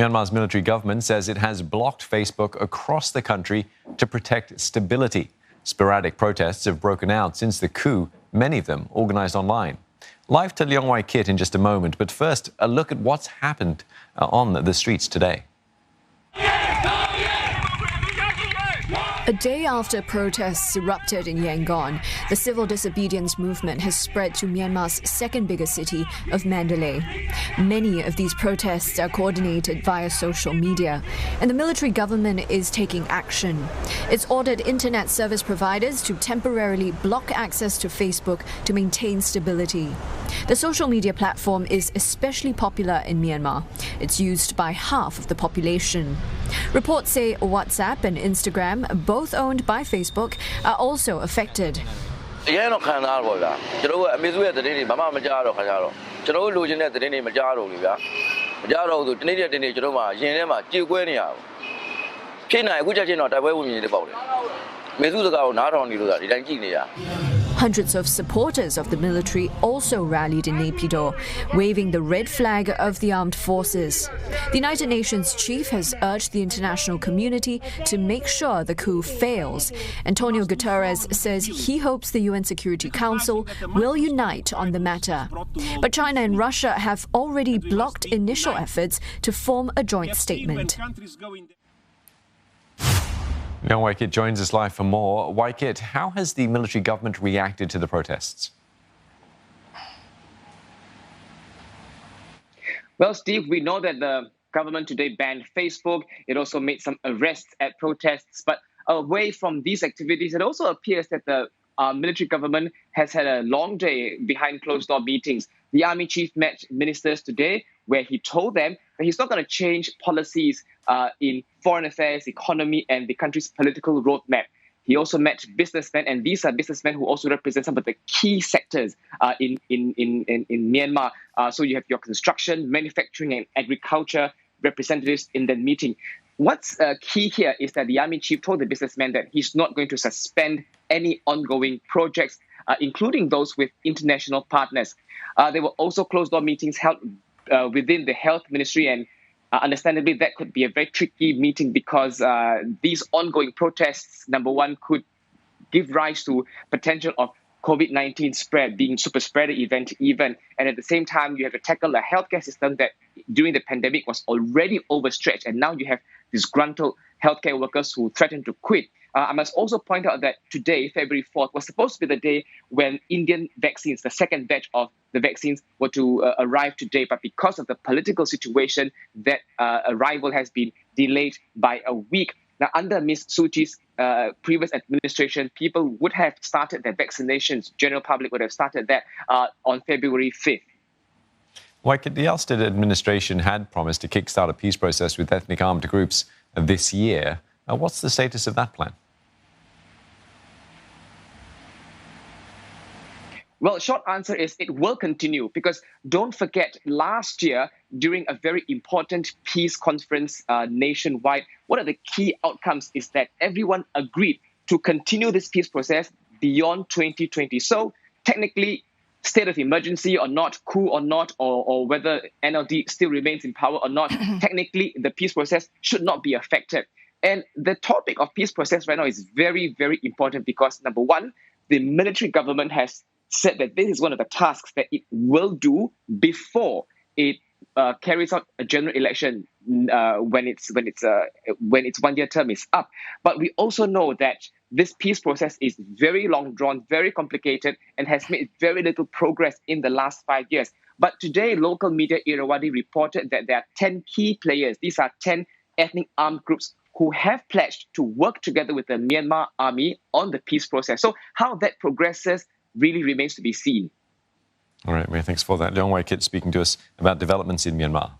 Myanmar's military government says it has blocked Facebook across the country to protect stability. Sporadic protests have broken out since the coup, many of them organised online. Live to Leong Wai Kit in just a moment, but first, a look at what's happened on the streets today. A day after protests erupted in Yangon, the civil disobedience movement has spread to Myanmar's second biggest city of Mandalay. Many of these protests are coordinated via social media, and the military government is taking action. It's ordered internet service providers to temporarily block access to Facebook to maintain stability. The social media platform is especially popular in Myanmar. It's used by half of the population. Reports say WhatsApp and Instagram, both owned by Facebook, are also affected. Hundreds of supporters of the military also rallied in Naypyidaw, waving the red flag of the armed forces. The United Nations chief has urged the international community to make sure the coup fails. Antonio Guterres says he hopes the UN Security Council will unite on the matter. But China and Russia have already blocked initial efforts to form a joint statement. Leong Wai Kit joins us live for more. Wai Kit, how has the military government reacted to the protests? Well, Steve, we know that the government today banned Facebook. It also made some arrests at protests. But away from these activities, it also appears that the military government has had a long day behind closed-door meetings. The army chief met ministers today where he told them that he's not going to change policies in foreign affairs, economy, and the country's political roadmap. He also met businessmen, and these are businessmen who also represent some of the key sectors in Myanmar. So you have your construction, manufacturing, and agriculture representatives in the meeting. What's key here is that the army chief told the businessmen that he's not going to suspend any ongoing projects, including those with international partners. There were also closed-door meetings held within the health ministry, and understandably, that could be a very tricky meeting because these ongoing protests, number one, could give rise to potential of COVID-19 spread, being super spreader event even. And at the same time, you have to tackle a healthcare system that during the pandemic was already overstretched. And now you have disgruntled healthcare workers who threaten to quit. I must also point out that today, February 4th, was supposed to be the day when Indian vaccines, the second batch of the vaccines, were to arrive today. But because of the political situation, that arrival has been delayed by a week. Now, under Ms. Suu Kyi's previous administration, people would have started their vaccinations. General public would have started that on February 5th. Wai Kit, the ousted administration had promised to kickstart a peace process with ethnic armed groups this year. What's the status of that plan? Well, short answer is it will continue because don't forget last year during a very important peace conference nationwide, one of the key outcomes is that everyone agreed to continue this peace process beyond 2020. So technically, state of emergency or not, coup or not, or whether NLD still remains in power or not, technically the peace process should not be affected. And the topic of peace process right now is very, very important because, number one, the military government has said that this is one of the tasks that it will do before it carries out a general election when its 1-year term is up. But we also know that this peace process is very long drawn, very complicated, and has made very little progress in the last 5 years. But today, local media Irrawaddy reported that there are 10 key players. These are 10 ethnic armed groups who have pledged to work together with the Myanmar army on the peace process. So how that progresses really remains to be seen. All right, many thanks for that. Leong Wai Kit speaking to us about developments in Myanmar.